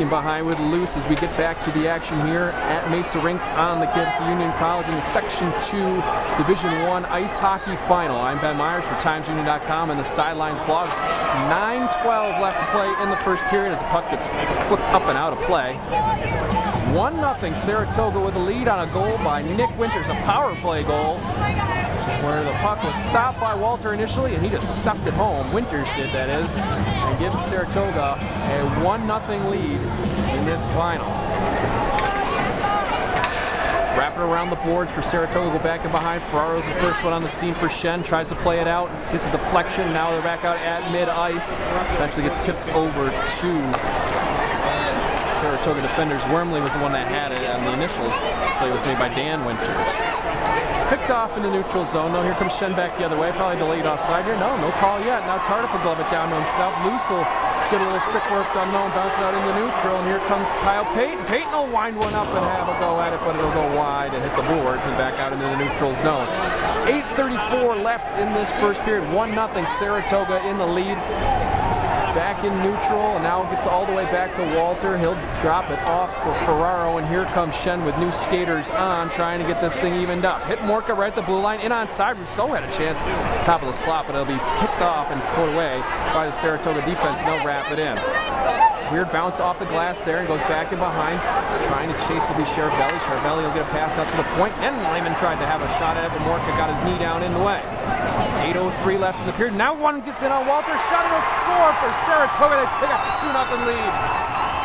working behind with loose as we get back to the action here at Mesa Rink on the campus of Union College in the Section 2 Division I Ice Hockey Final. I'm Ben Myers for TimesUnion.com and the Sidelines blog. 9:12 left to play in the first period as the puck gets flipped up and out of play. 1-0 Saratoga with a lead on a goal by Nick Winters, a power play goal where the puck was stopped by Walter initially and he just stuffed it home. Winters did, that is, and gives Saratoga a 1-0 lead in this final. Wrapping around the boards for Saratoga, go back and behind. Ferraro's the first one on the scene for Shen, tries to play it out, gets a deflection, now they're back out at mid-ice, eventually gets tipped over to Saratoga defenders. Wormley was the one that had it, and the initial play was made by Dan Winters. Picked off in the neutral zone. No, here comes Shen back the other way. Probably delayed offside here. No call yet. Now Tardif will glove it down to himself. Loose will get a little stick work done, bounce it out in the neutral, and here comes Kyle Payton. Payton will wind one up and have a go at it, but it'll go wide and hit the boards and back out into the neutral zone. 8:34 left in this first period. 1-0 Saratoga in the lead. Back in neutral, and now gets all the way back to Walter. He'll drop it off for Ferraro, and here comes Shen with new skaters on, trying to get this thing evened up. Hit Morka right at the blue line, in onside. Rousseau had a chance at the top of the slot, but it'll be picked off and put away by the Saratoga defense, and they'll wrap it in. Weird bounce off the glass there and goes back and behind. Trying to chase will be Chervelli. Chervelli will get a pass out to the point, and Lehman tried to have a shot at it, but Morka got his knee down in the way. 8:03 left in the period. Now one gets in on Walter. Shot will score for Saratoga. They take a 2-0 lead.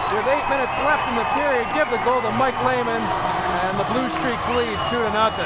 With 8 minutes left in the period, give the goal to Mike Lehman, and the Blue Streaks lead 2-0.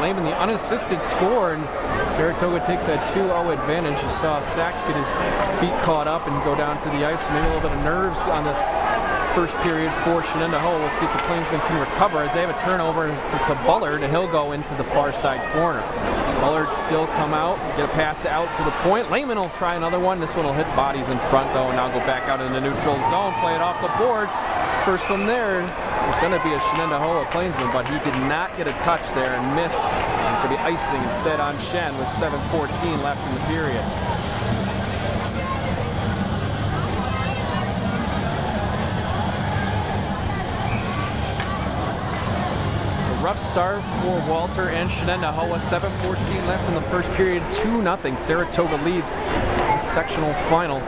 Lehman the unassisted score, and Saratoga takes a 2-0 advantage. You saw Sachs get his feet caught up and go down to the ice. Maybe a little bit of nerves on this first period for Shenendehowa. We'll see if the Plainsmen can recover as they have a turnover to Bullard, and he'll go into the far side corner. Bullard still come out, get a pass out to the point. Lehman will try another one. This one will hit bodies in front though, and now go back out in the neutral zone, play it off the boards. First from there, it's going to be a Shenendehowa Plainsman, but he did not get a touch there and missed. It could be icing instead on Shen with 7:14 left in the period. A rough start for Walter and Shenendehowa. 7:14 left in the first period. 2-0. Saratoga leads the sectional final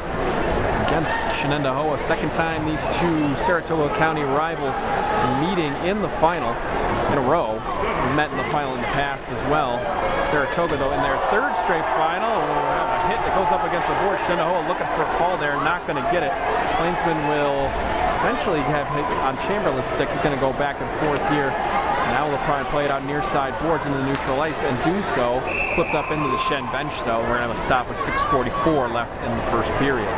against Shenendehowa. Second time these two Saratoga County rivals meeting in the final in a row. We met in the final in the past as well. Saratoga, though, in their third straight final, will have a hit that goes up against the board. Shenendehowa looking for a call there, not going to get it. Plainsman will eventually have hit on Chamberlain's stick. He's going to go back and forth here. Now we'll probably play it out near side boards in the neutral ice and do so. Flipped up into the Shen bench, though. We're going to have a stop with 6:44 left in the first period.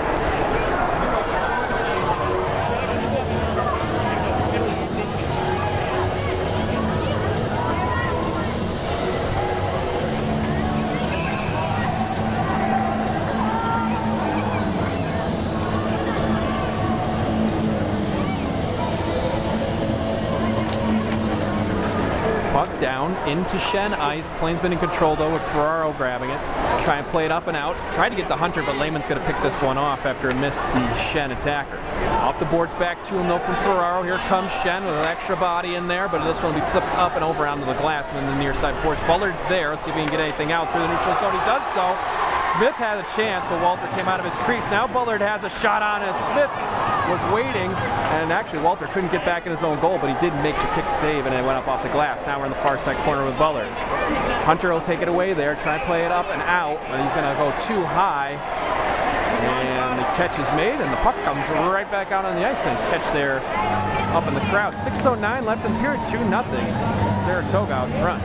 Puck down into Shen ice. Plainsman in control though with Ferraro grabbing it. Try and play it up and out. Tried to get to Hunter, but Lehman's going to pick this one off after it missed the Shen attacker. Off the boards back to him though from Ferraro. Here comes Shen with an extra body in there, but this one will be flipped up and over onto the glass and then the near side boards. Bullard's there. Let's see if he can get anything out through the neutral zone. He does so. Smith had a chance, but Walter came out of his crease. Now Bullard has a shot on as Smith was waiting, and actually Walter couldn't get back in his own goal, but he did make the kick save, and it went up off the glass. Now we're in the far side corner with Bullard. Hunter will take it away there, try and play it up and out, but he's going to go too high. And the catch is made, and the puck comes right back out on the ice. Nice catch there up in the crowd. 6:09 left in the period, 2-0. Saratoga out front.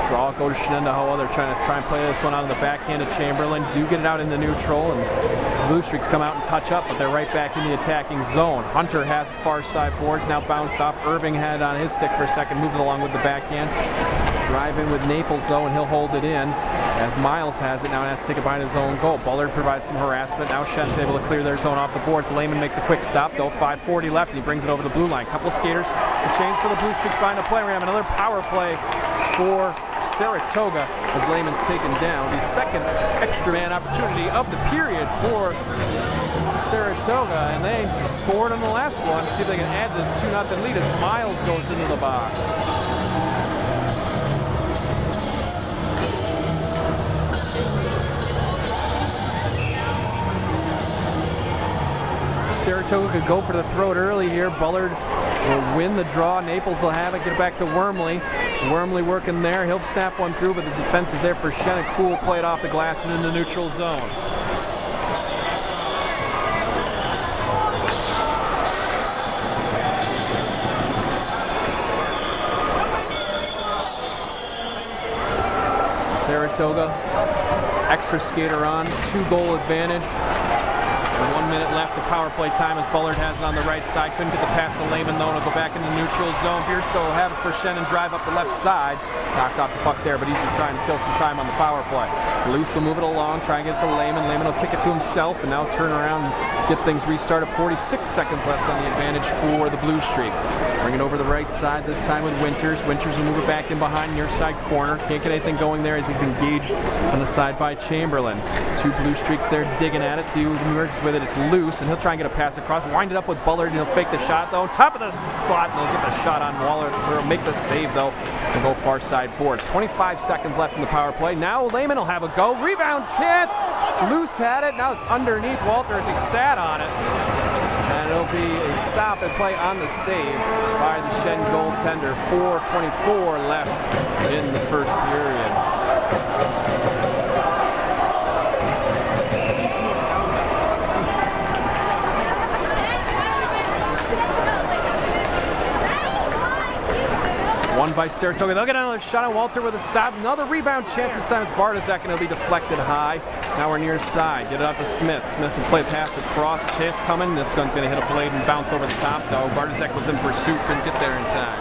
Draw go to Shenendehowa. They're trying to play this one out of the backhand of Chamberlain. Do get it out into neutral, and Blue Streaks come out and touch up, but they're right back in the attacking zone. Hunter has far side boards, now bounced off. Irving had it on his stick for a second, moved it along with the backhand. Drive in with Naples though, and he'll hold it in as Miles has it now and has to take it behind his own goal. Bullard provides some harassment. Now Shen's able to clear their zone off the boards. Lehman makes a quick stop though, 5:40 left, and he brings it over the blue line. Couple skaters and change for the Blue Streaks behind the play. We have another power play for Saratoga as Lehman's taken down. The second extra man opportunity of the period for Saratoga, and they scored on the last one. See if they can add this 2-0 lead as Miles goes into the box. Saratoga could go for the throat early here. Bullard will win the draw. Naples will have it, get it back to Wormley. Wormley working there. He'll snap one through, but the defense is there for Shen. A cool play it off the glass and in the neutral zone. Saratoga, extra skater on, 2-goal advantage. 1 minute left, the power play time as Bullard has it on the right side. Couldn't get the pass to Lehman though, and it'll go back in the neutral zone. Beerstow will have it for Shen and drive up the left side. Knocked off the puck there, but he's just trying to kill some time on the power play. Luce will move it along, try and get it to Lehman. Lehman will kick it to himself and now turn around and get things restarted. 46 seconds left on the advantage for the Blue Streaks. Bring it over the right side, this time with Winters. Winters will move it back in behind near side corner. Can't get anything going there as he's engaged on the side by Chamberlain. 2 Blue Streaks there digging at it. See who emerges with it. It's Luce, and he'll try and get a pass across. Wind it up with Bullard, and he'll fake the shot though. Top of the spot, and he'll get the shot on Waller. He'll make the save though, and go far side boards. 25 seconds left in the power play. Now Lehman will have a go. Rebound chance. Luce had it. Now it's underneath Walter as he sat on it. And it'll be a stop and play on the save by the Shen goaltender. 4:24 left in the first period. One by Saratoga. They'll get another shot on Walter with a stop. Another rebound chance. This time it's Bartosek, and it'll be deflected high. Now we're near side. Get it out to Smith. Smith will play pass across. Chance coming. This gun's going to hit a blade and bounce over the top, though. Bartosek was in pursuit. Couldn't get there in time.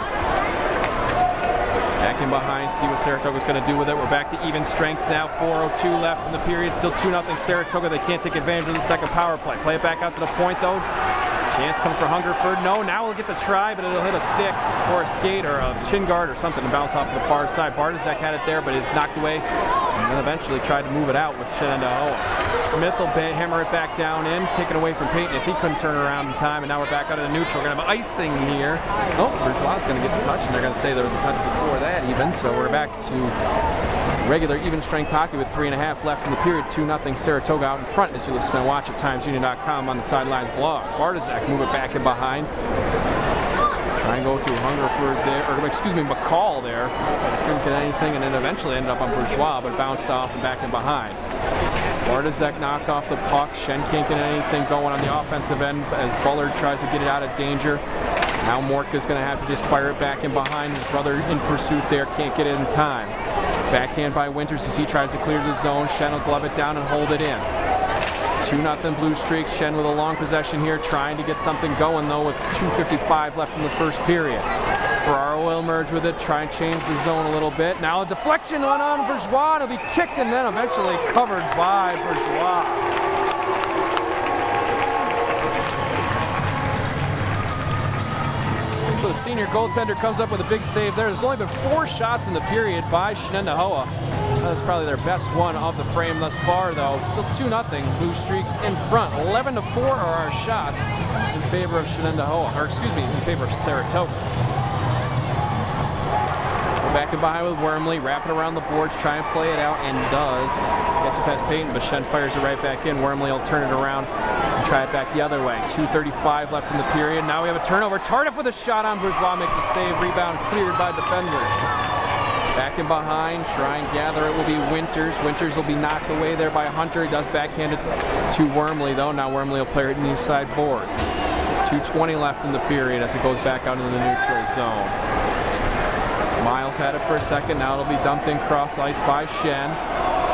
Back in behind. See what Saratoga's going to do with it. We're back to even strength now. 4:02 left in the period. Still 2-0 Saratoga. They can't take advantage of the second power play. Play it back out to the point, though. Chance coming for Hungerford. No, now we'll get the try, but it'll hit a stick or a skate or a shin guard or something and bounce off to the far side. Bartosek had it there, but it's knocked away, and then eventually tried to move it out with Shenendehowa. Smith will hammer it back down in, taken away from Payton as he couldn't turn around in time, and now we're back out of the neutral. We're going to have icing here. Oh, Bourgeois is going to get the touch, and they're going to say there was a touch before that even, so we're back to regular even strength hockey with 3.5 left in the period. 2-0 Saratoga out in front as you listen and watch at TimesUnion.com on the Sidelines blog. Bartosek move it back in behind. Try and go to Hungerford there, or excuse me, McCall there. Couldn't get anything, and then eventually ended up on Bourgeois, but bounced off and back in behind. Bartosek knocked off the puck. Shen can't get anything going on the offensive end as Bullard tries to get it out of danger. Now Mortka's going to have to just fire it back in behind. His brother in pursuit there, can't get it in time. Backhand by Winters as he tries to clear the zone. Shen will glove it down and hold it in. 2-0 Blue Streaks. Shen with a long possession here, trying to get something going though with 2:55 left in the first period. Ferraro will emerge with it, try and change the zone a little bit. Now a deflection on Bourgeois. It'll be kicked and then eventually covered by Bourgeois. So the senior goaltender comes up with a big save there. There's only been 4 shots in the period by Shenendehowa. That's probably their best one of the frame thus far, though. Still 2-0. Blue Streaks in front. 11-4 are our shots in favor of Shenendehowa, or excuse me, in favor of Saratoga. Back and behind with Wormley, wrapping around the boards, try and play it out, and does. Gets it past Peyton, but Shen fires it right back in. Wormley will turn it around and try it back the other way. 2:35 left in the period. Now we have a turnover. Tardif with a shot on Bourgeois, makes a save. Rebound cleared by defenders. Back and behind, try and gather it will be Winters. Winters will be knocked away there by Hunter. He does backhand it to Wormley, though. Now Wormley will play it in the inside boards. 2:20 left in the period as it goes back out into the neutral zone. Miles had it for a second. Now it'll be dumped in cross ice by Shen.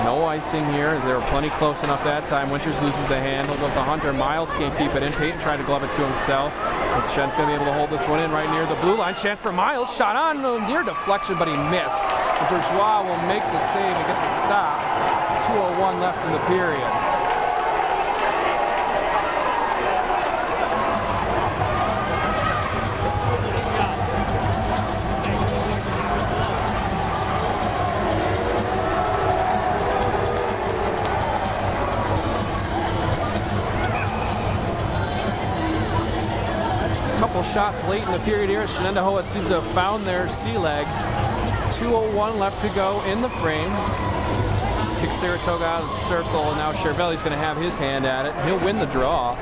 No icing here as they were plenty close enough that time. Winters loses the handle, goes to Hunter. Miles can't keep it in. Peyton tried to glove it to himself. Shen's going to be able to hold this one in right near the blue line. Chance for Miles. Shot on, near deflection, but he missed. Bourgeois will make the save and get the stop. 2:01 left in the period. Couple shots late in the period here. Shenendehowa seems to have found their sea legs. 2:01 left to go in the frame. Kicks Saratoga out of the circle, and now Chervelli's going to have his hand at it. He'll win the draw.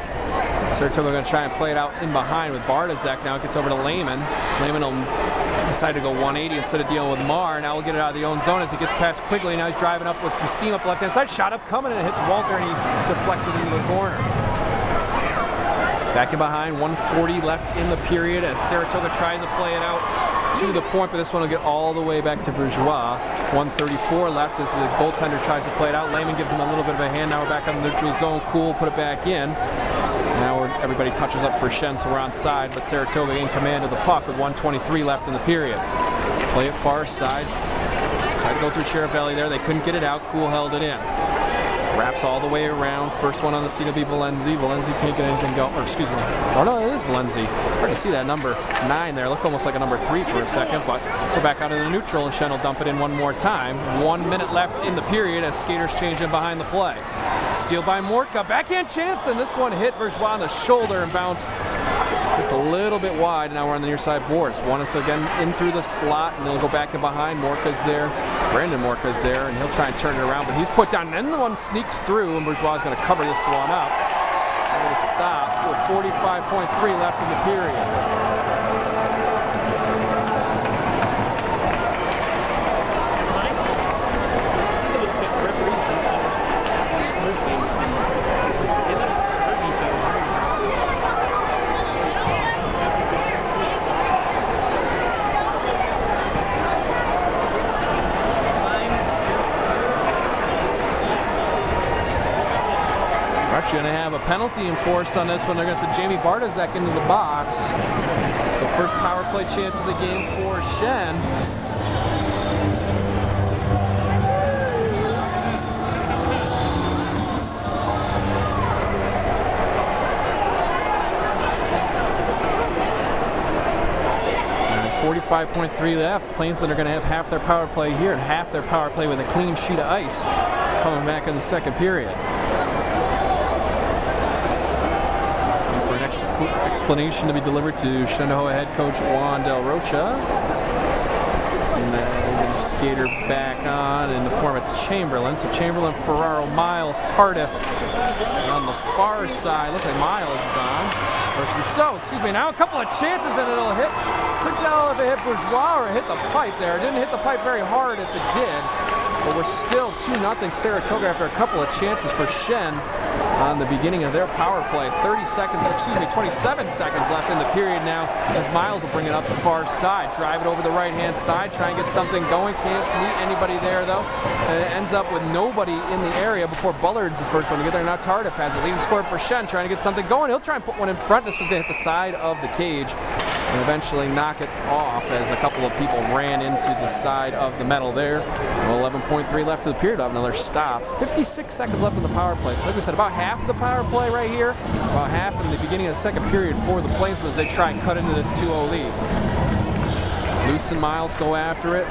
Saratoga going to try and play it out in behind with Bartozek. Now it gets over to Lehman. Lehman will decide to go 180 instead of dealing with Marr. Now he'll get it out of the own zone as he gets past Quigley. Now he's driving up with some steam up the left-hand side. Shot up coming, and it hits Walter, and he deflects it into the corner. Back and behind, 1:40 left in the period as Saratoga tries to play it out to the point, but this one will get all the way back to Bourgeois. 1:34 left as the goaltender tries to play it out. Lehman gives him a little bit of a hand. Now we're back on the neutral zone. Cool, put it back in. Now everybody touches up for Shen, so we're on side, but Saratoga in command of the puck with 1:23 left in the period. Play it far side. Tried to go through Chervelli there. They couldn't get it out. Cool held it in. Wraps all the way around. First one on the seat will be Valenzi. Valenzi can't get anything going. Or excuse me. Oh no, it is Valenzi. Hard to see that number 9 there. It looked almost like a number 3 for a second, but we're back out of the neutral, and Shen will dump it in one more time. 1 minute left in the period as skaters change in behind the play. Steal by Morka. Backhand chance, and this one hit Bourgeois on the shoulder and bounced just a little bit wide. Now we're on the near side boards. Wanted to again in through the slot, and they'll go back and behind. Morka's there. Brandon Morka's there, and he'll try and turn it around, but he's put down, and then the one sneaks through, and Bourgeois is going to cover this one up. And it'll stop with 45.3 left in the period. Going to have a penalty enforced on this one. They're going to send Jamie Bartozek into the box. So first power play chance of the game for Shen. And 45.3 left. Plainsmen are going to have half their power play here and half their power play with a clean sheet of ice coming back in the second period. Explanation to be delivered to Shenendehowa head coach Juan Del Rocha. And then the skater back on in the form of Chamberlain. So Chamberlain, Ferraro, Miles, Tardif. And on the far side, looks like Miles is on. So, excuse me, now a couple of chances and it'll hit. Couldn't tell if it hit Bourgeois or it hit the pipe there. It didn't hit the pipe very hard if it did. But we're still 2-0 Saratoga after a couple of chances for Shen on the beginning of their power play. 27 seconds left in the period now as Miles will bring it up the far side. Drive it over the right-hand side, try and get something going. Can't meet anybody there, though. And it ends up with nobody in the area before Bullard's the first one to get there. Now Tardif has the leading score for Shen, trying to get something going. He'll try and put one in front. This was going to hit the side of the cage and eventually knock it off as a couple of people ran into the side of the metal there. 11.3 left of the period. I'll have another stop. 56 seconds left in the power play. So like we said, about half of the power play right here, about half in the beginning of the second period for the Plainsmen as they try and cut into this 2-0 lead. Luce and Miles go after it.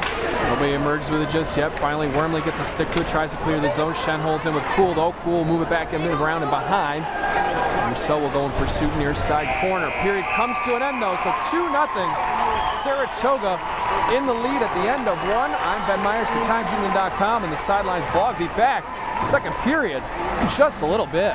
Nobody emerges with it just yet. Finally, Wormley gets a stick to it, tries to clear the zone. Shen holds in with Cool, though. Cool will move it back in around and behind. And so will go in pursuit near side corner. Period comes to an end, though, so 2-0 Saratoga in the lead at the end of one. I'm Ben Myers for TimesUnion.com and the Sidelines blog. Be back second period in just a little bit.